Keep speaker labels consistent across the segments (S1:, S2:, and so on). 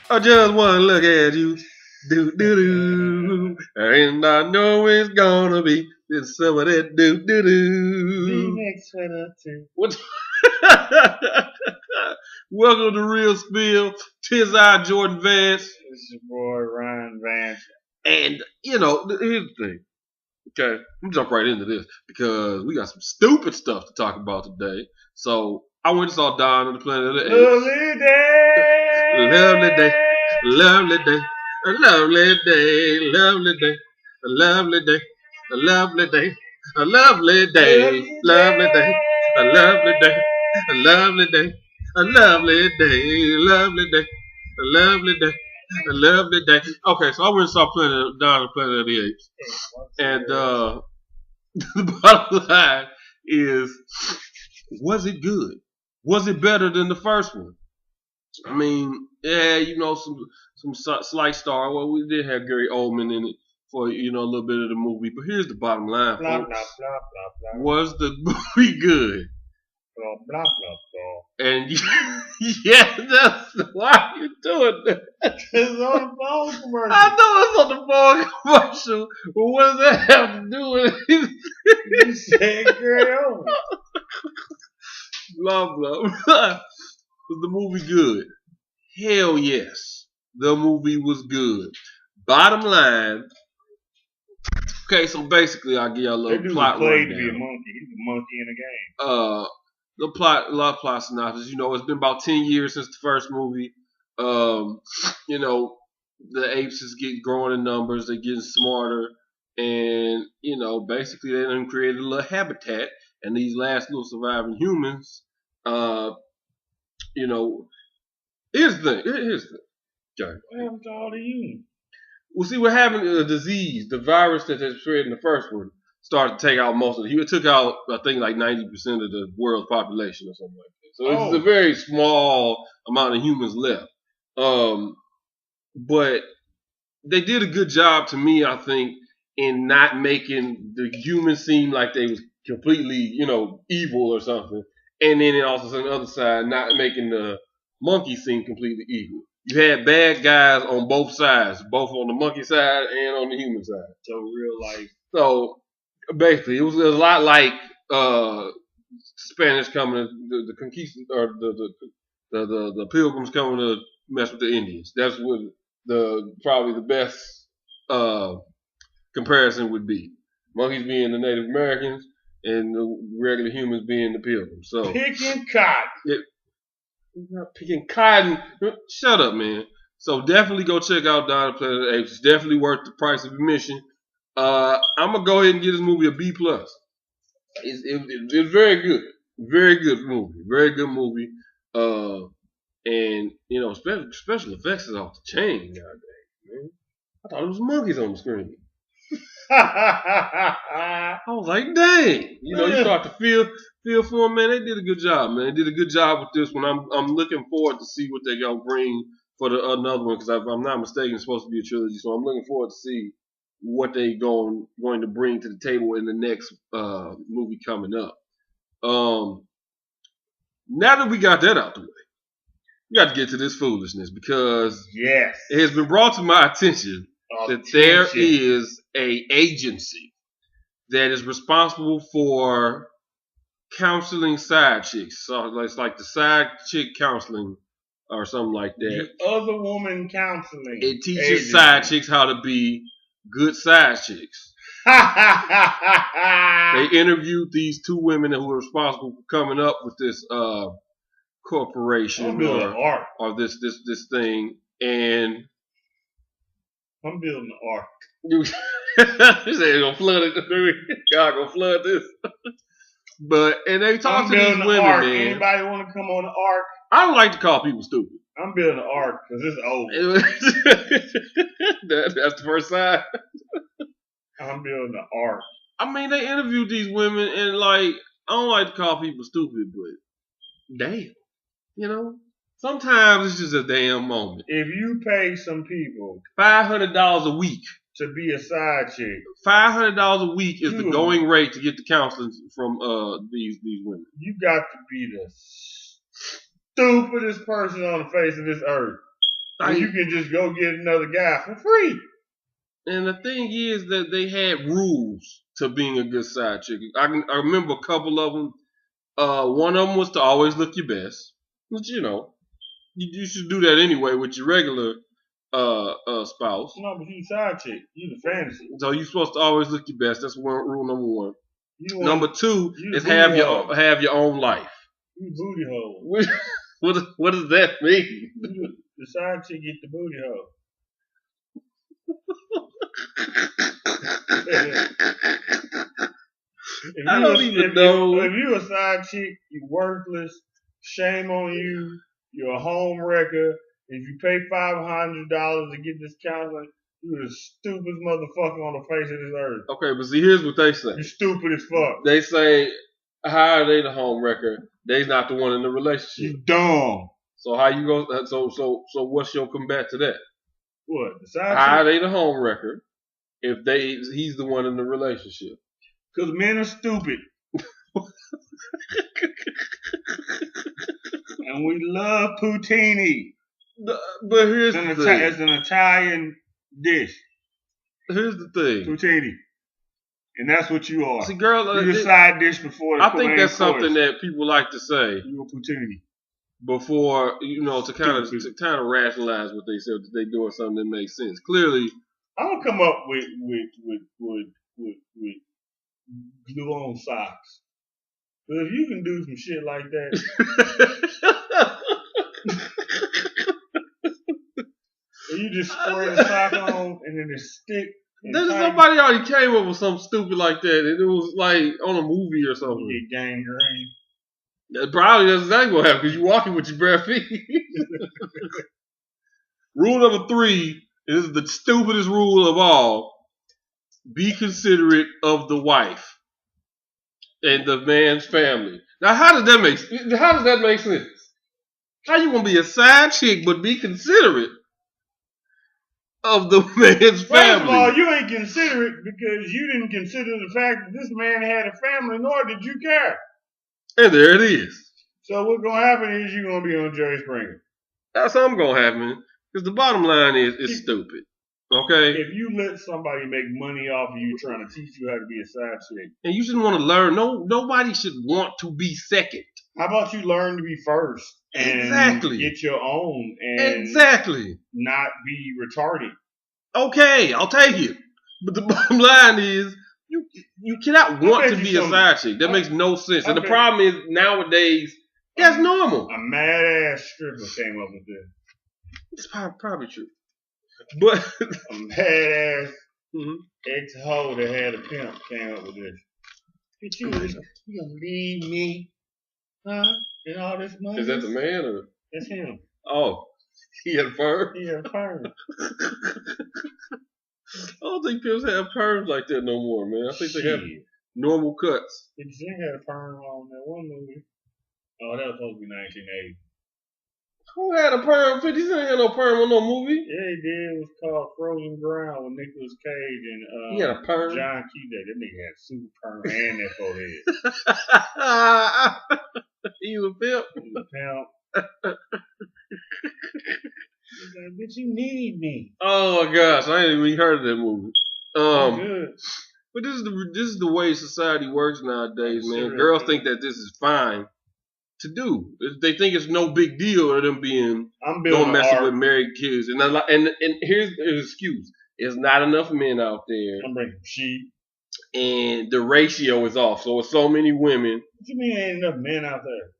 S1: I just wanna look at you. Do do do. And I know it's gonna be some of that do do do.
S2: next winner too.
S1: What? Welcome to Real Spill. Tis I, Jordan Vance.
S2: This is your boy Ryan Vance.
S1: And, here's the thing. Okay, I'm jump right into this because we got some stupid stuff to talk about today. So, I went and saw Dawn on the Planet of the Apes.
S2: Lovely day.
S1: Lovely day. Lovely day. A lovely day. Lovely day. A lovely day. A lovely day. A lovely day. Lovely day. A lovely day. A lovely day. A lovely day. Lovely day. A lovely day. A lovely day. Okay, so I went and saw Dawn on the Planet of the Apes. And the bottom line is, was it good? Was it better than the first one? I mean, yeah, some slight star. Well, we did have Gary Oldman in it for a little bit of the movie. But here's the bottom line,
S2: Blah,
S1: folks.
S2: blah, blah, blah, blah.
S1: Was the movie good?
S2: Blah, blah, blah, blah.
S1: And yeah, that's why are you doing that?
S2: It's on the phone commercial.
S1: I know it's on the phone commercial, but what does that have to do with it?
S2: You said Gary Oldman.
S1: Blah blah blah. Was the movie good? Hell yes. The movie was good. Bottom line. Okay, so basically I'll give y'all a little plot
S2: played
S1: rundown.
S2: to be a monkey. He's a monkey in the game.
S1: A lot of plot synopsis. It's been about 10 years since the first movie. The apes is growing in numbers, they're getting smarter, and basically they done created a little habitat, and these last little surviving humans, here's the thing. Okay.
S2: What happened to all the humans?
S1: Well, see what happened to the disease, the virus that has spread in the first one, started to take out most of it. It took out, I think, like 90% of the world's population or something like that. So it's a very small amount of humans left. But they did a good job, to me, I think, in not making the humans seem like they was completely, evil or something. And then also on the other side, not making the monkeys seem completely evil. You had bad guys on both sides, both on the monkey side and on the human side.
S2: So real life.
S1: So basically, it was a lot like Spanish coming, the conquistadors, or the Pilgrims coming to mess with the Indians. That's what probably the best comparison would be. Monkeys being the Native Americans and the regular humans being the Pilgrims. So
S2: picking cotton.
S1: Not picking cotton. Shut up, man. So definitely go check out Dawn of the Planet of the Apes. It's definitely worth the price of admission. I'm gonna go ahead and give this movie a B+. It's very good. Very good movie. Very good movie. And special effects is off the chain nowadays, man. I thought it was monkeys on the screen. I was like, dang. You start to feel for them, man. They did a good job, man. They did a good job with this one. I'm looking forward to see what they're gonna bring for another one, because if I'm not mistaken, it's supposed to be a trilogy. So I'm looking forward to see what they going to bring to the table in the next movie coming up. Now that we got that out the way, we got to get to this foolishness, because
S2: yes,
S1: it has been brought to my attention that there is a agency that is responsible for counseling side chicks. So it's like the side chick counseling or something like that.
S2: The other woman counseling.
S1: It teaches side chicks how to be good side chicks. They interviewed these two women who were responsible for coming up with this corporation or this thing, and
S2: I'm building an ark.
S1: You said gonna flood it. God gonna flood this. And they talk to these women,
S2: ark.
S1: man.
S2: Anybody want to come on the ark?
S1: I don't like to call people stupid.
S2: I'm building an ark because it's over.
S1: That's the first sign.
S2: I'm building an ark.
S1: I mean, they interviewed these women, and I don't like to call people stupid, but damn, sometimes it's just a damn moment.
S2: If you pay some people
S1: $500 a week
S2: to be a side chick,
S1: $500 a week is the going rate to get the counseling from these women.
S2: You got to be the stupidest person on the face of this earth When you can just go get another guy for free.
S1: And the thing is that they had rules to being a good side chick. I remember a couple of them. One of them was to always look your best, which you should do that anyway with your regular spouse.
S2: No, but you side chick. You the fantasy.
S1: So you're supposed to always look your best. That's rule number one. Number two is have your own life.
S2: You booty hole.
S1: What does that mean?
S2: The side chick get the booty hole.
S1: I don't even know.
S2: If you a side chick, you worthless. Shame on you. You're a home wrecker. If you pay $500 to get this counseling, you're the stupidest motherfucker on the face of this earth.
S1: Okay, but see, here's what they say.
S2: You're stupid as fuck.
S1: They say, how are they the home wrecker? They's not the one in the relationship.
S2: You dumb.
S1: So how you go? So what's your combat to that?
S2: What? The side
S1: how
S2: chick?
S1: are they the home wrecker if he's the one in the relationship?
S2: Because men are stupid. And we love poutine.
S1: But here's the thing.
S2: It's an Italian dish.
S1: Here's the thing.
S2: Poutine. And that's what you are.
S1: See, girl,
S2: you're a side dish before the
S1: I think that's something that people like to say.
S2: You're a poutine.
S1: Before, to kind of rationalize what they said, that they doing something that makes sense. Clearly,
S2: I'm gonna come up with glue on socks. But if you can do some shit like that, and you just spray the sock on and then it stick.
S1: Somebody already came up with something stupid like that, and it was like on a movie or something.
S2: You get gangrene.
S1: Probably that's exactly what happened because you're walking with your bare feet. Rule number 3 is the stupidest rule of all. Be considerate of the wife and the man's family. Now, how does that make sense? How you gonna be a side chick but be considerate of the man's family?
S2: First of all, you ain't considerate because you didn't consider the fact that this man had a family, nor did you care.
S1: And there it is.
S2: So what's gonna happen is you're gonna be on Jerry Springer.
S1: That's something gonna happen because the bottom line is it's stupid. Okay.
S2: If you let somebody make money off of you trying to teach you how to be a side chick,
S1: and you shouldn't want to learn. Nobody should want to be second.
S2: How about you learn to be first and
S1: exactly
S2: get your own and
S1: exactly
S2: not be retarded?
S1: Okay, I'll take it. But the bottom line is you cannot want to be a side chick. That makes no sense. And the problem is nowadays that's normal.
S2: A mad ass stripper came up with this.
S1: It's probably true. But
S2: a mad ass ex-hoe that had a pimp came up with this. Bitch, you gonna leave me? Huh? And all this money?
S1: Is that the man or?
S2: That's him.
S1: Oh. He had a perm?
S2: He had a perm.
S1: I don't think pimps have perms like that no more, man. I think they have normal cuts.
S2: Did you had a perm on that one movie? Oh, that was supposed to be 1980.
S1: Who had a perm? 50 Cent had no perm on no movie.
S2: Yeah, he did. It was called Frozen Ground with Nicolas Cage and
S1: he had a perm.
S2: John Cusack. That nigga had super perm and that forehead.
S1: He was a pimp.
S2: He was a pimp. He's like, bitch, you need me.
S1: Oh my gosh, I ain't even heard of that movie.
S2: Good.
S1: But this is the way society works nowadays, man. Girls think that this is fine to do. They think it's no big deal of them don't mess with married kids. And here's the excuse: there's not enough men out there.
S2: I'm bringing sheep.
S1: And the ratio is off. So it's so many women.
S2: What you mean ain't enough men out there?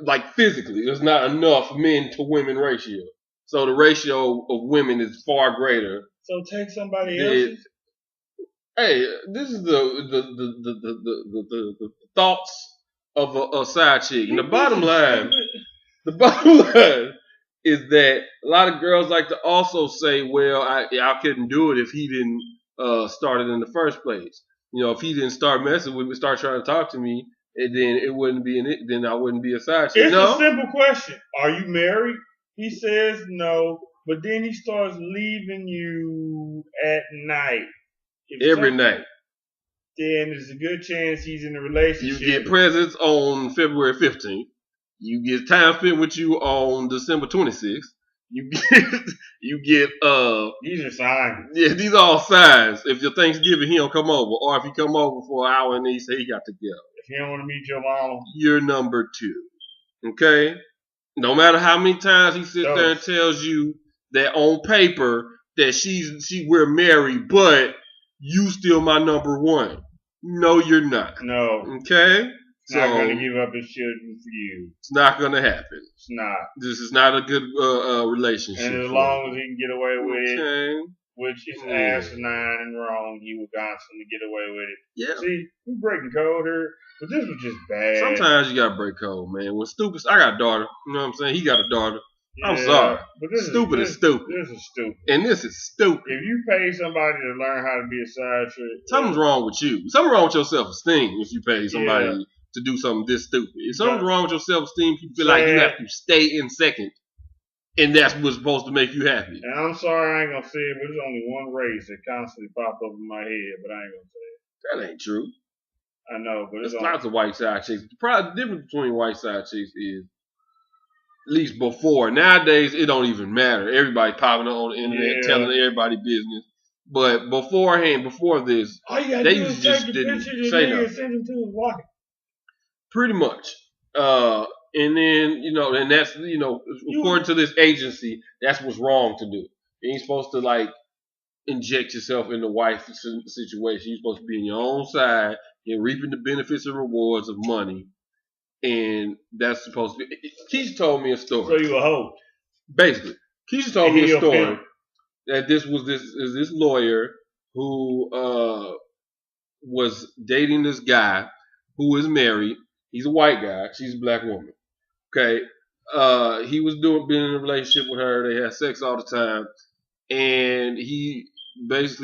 S1: Like physically, there's not enough men to women ratio. So the ratio of women is far greater.
S2: So take somebody else's.
S1: Hey, this is the thoughts of a side chick. And the bottom line is that a lot of girls like to also say, well, I couldn't do it if he didn't start it in the first place. If he didn't start messing with me, start trying to talk to me, and then it wouldn't be then I wouldn't be a side chick.
S2: It's a simple question. Are you married? He says no, but then he starts leaving you at night.
S1: Every night.
S2: Then there's a good chance he's in a relationship.
S1: You get presents on February 15th. You get time spent with you on December 26th. You get
S2: These are signs.
S1: yeah, these are all signs. If your Thanksgiving he don't come over, or if he come over for an hour and then he say he got to go,
S2: If you don't want to meet your mama,
S1: you're number 2. Okay? No matter how many times he sits there and tells you that on paper that we're married, but you still my number 1. No, you're not.
S2: No.
S1: Okay?
S2: It's not going to give up his children for you.
S1: It's not going to happen.
S2: It's not.
S1: This is not a good relationship.
S2: And as long as he can get away with it, which is
S1: Yeah.
S2: asinine and wrong, he will constantly get away with it.
S1: Yeah.
S2: See, we're breaking code here, but this was just bad.
S1: Sometimes you gotta break code, man. When stupid, I got a daughter. You know what I'm saying? He got a daughter.
S2: Yeah,
S1: I'm sorry.
S2: But this
S1: stupid is stupid.
S2: This is stupid.
S1: And this is stupid.
S2: If you pay somebody to learn how to be a side chick,
S1: Something's wrong with you. Something wrong with your self-esteem if you pay somebody to do something this stupid. If something's wrong with your self-esteem, you feel like you have to stay in second. And that's what's supposed to make you happy.
S2: And I'm sorry I ain't gonna say it, but there's only one race that constantly popped up in my head, but I ain't gonna say it.
S1: That ain't true.
S2: I know, but
S1: there's lots of white side chicks. The difference between white side chicks is, at least before. Nowadays, it don't even matter. Everybody popping up on the internet, telling everybody business. But beforehand, before this, they used to just didn't say nothing. Pretty much. And then, and that's, according to this agency, that's what's wrong to do. You ain't supposed to, like, inject yourself in the wife situation. You're supposed to be on your own side and reaping the benefits and rewards of money. And that's supposed to be. Keisha told me a story.
S2: So you a hoe?
S1: Basically. Keisha told me a story that this lawyer who was dating this guy who is married. He's a white guy. She's a black woman. Okay. He was being in a relationship with her. They had sex all the time. And she was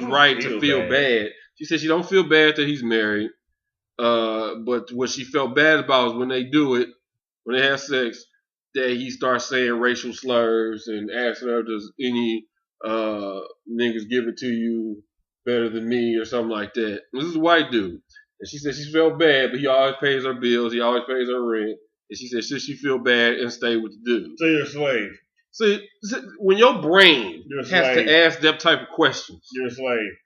S1: right to feel bad. She said she don't feel bad that he's married. But what she felt bad about is when they have sex, that he starts saying racial slurs and asking her, does any niggas give it to you better than me or something like that. This is a white dude. And she said she felt bad, but he always pays her bills. He always pays her rent. And she said, should she feel bad and stay with the dude?
S2: So you're a slave.
S1: See, when your brain has to ask that type of questions,
S2: you're a slave.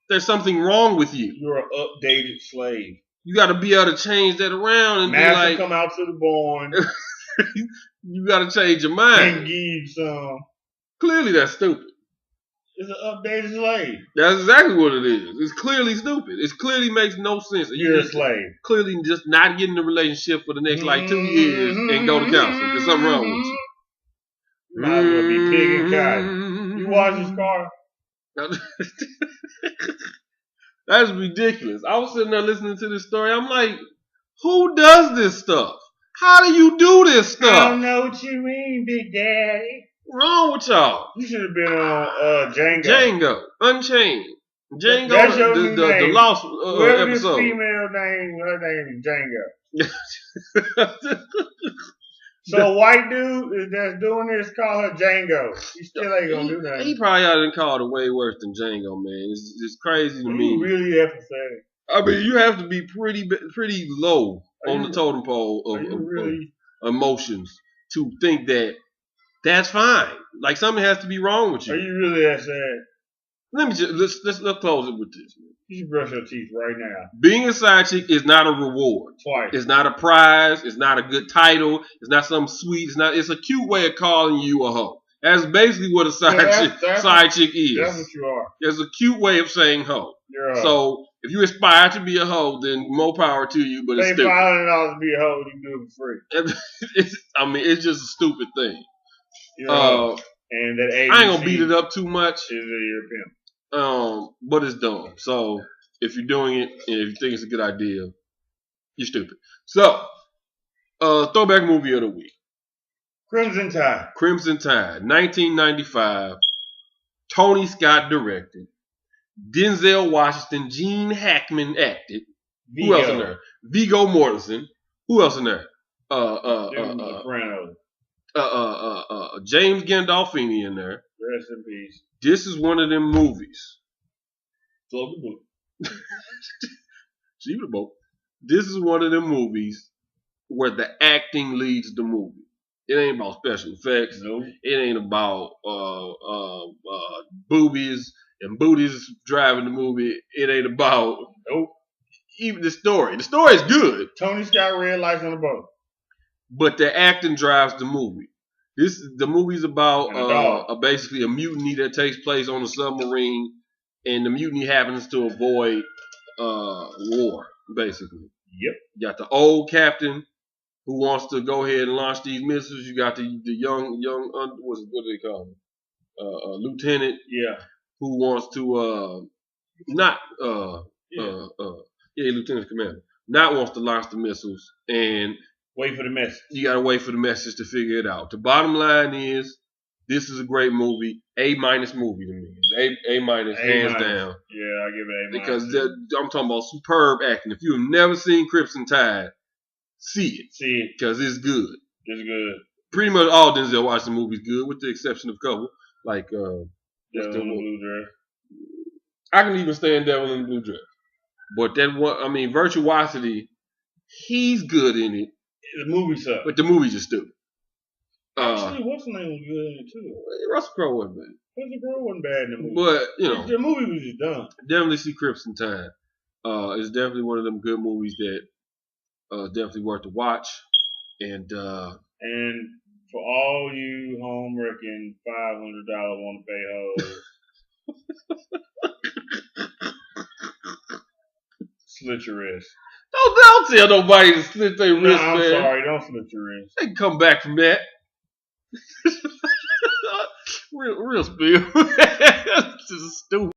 S1: There's something wrong with you.
S2: You're an updated slave.
S1: You got to be able to change that around and
S2: Master
S1: be like,
S2: come out to the barn.
S1: You got to change your mind.
S2: And give some.
S1: Clearly, that's stupid.
S2: It's an updated slave.
S1: That's exactly what it is. It's clearly stupid. It clearly makes no sense.
S2: You're a slave.
S1: Clearly just not get in a relationship for the next 2 years and go to counseling. There's something wrong with you.
S2: Might as well be pig and cotton. You wash his car?
S1: That's ridiculous. I was sitting there listening to this story. I'm like, who does this stuff? How do you do this stuff?
S2: I don't know what you mean, Big Daddy.
S1: What's wrong with y'all?
S2: You should have been on Django.
S1: Django. Unchained. Django.
S2: That's your
S1: the lost
S2: Whoever
S1: episode.
S2: This female name, her name is Django. So a white dude that's doing this, call her Django. He still ain't gonna do nothing.
S1: He probably ought to call it way worse than Django, man. It's crazy to me.
S2: Really empathetic.
S1: I mean, you have to be pretty low on the totem pole of emotions to think that that's fine. Like something has to be wrong with you.
S2: Are you really that sad?
S1: Let me just let's close it with this.
S2: You should brush your teeth right now.
S1: Being a side chick is not a reward.
S2: Twice.
S1: It's not a prize. It's not a good title. It's not something sweet. It's a cute way of calling you a hoe. That's basically what a side chick is.
S2: That's what you are.
S1: It's a cute way of saying hoe.
S2: You're a hoe.
S1: So if you aspire to be a hoe, then more power to you. But it's stupid.
S2: Pay $500 to be a hoe, you can do it for free.
S1: It's just a stupid thing.
S2: And that agency
S1: I ain't gonna beat it up too much.
S2: Is your pimp.
S1: But it's dumb. So if you're doing it and if you think it's a good idea, you're stupid. So, throwback movie of the week.
S2: Crimson Tide.
S1: Crimson Tide, 1995. Tony Scott directed. Denzel Washington, Gene Hackman acted. Who else in there? Viggo Mortensen. Who else in there? James Gandolfini in there.
S2: Rest in peace.
S1: This is one of them movies.
S2: Float the boat.
S1: Sheep the boat. This is one of them movies where the acting leads the movie. It ain't about special effects.
S2: Nope.
S1: It ain't about boobies and booties driving the movie. It ain't about even the story. The story is good.
S2: Tony Scott red lights on the boat.
S1: But the acting drives the movie. The movie's about basically a mutiny that takes place on a submarine, and the mutiny happens to avoid war, basically.
S2: Yep.
S1: You got the old captain who wants to go ahead and launch these missiles. You got the young what do they call him? Lieutenant.
S2: Yeah.
S1: Who wants to lieutenant commander. Not wants to launch the missiles and
S2: wait for the message.
S1: You gotta wait for the message to figure it out. The bottom line is, this is a great movie. A- movie to me. It's A- hands down.
S2: Yeah, I give it A-.
S1: Because I'm talking about superb acting. If you have never seen Crimson Tide, see it. Because it's good.
S2: It's good.
S1: Pretty much all Denzel Washington movies good, with the exception of a couple. Like
S2: Devil in the Blue Dress.
S1: I can even stand Devil in the Blue Dress. But Virtuosity, he's good in it.
S2: The movie sucks.
S1: But the movie's just stupid.
S2: Actually, what's the name was good in it too?
S1: Russell Crowe wasn't bad.
S2: Russell Crowe wasn't bad in the movie.
S1: But,
S2: the movie was just dumb.
S1: Definitely see Crimson Tide. It's definitely one of them good movies that definitely worth to watch. And
S2: for all you home wrecking $500 want to pay hoes, slit your wrist.
S1: Don't tell nobody to slit their wrist,
S2: I'm
S1: man.
S2: sorry, don't slit your wrist.
S1: They can come back from that. real spill. This is stupid.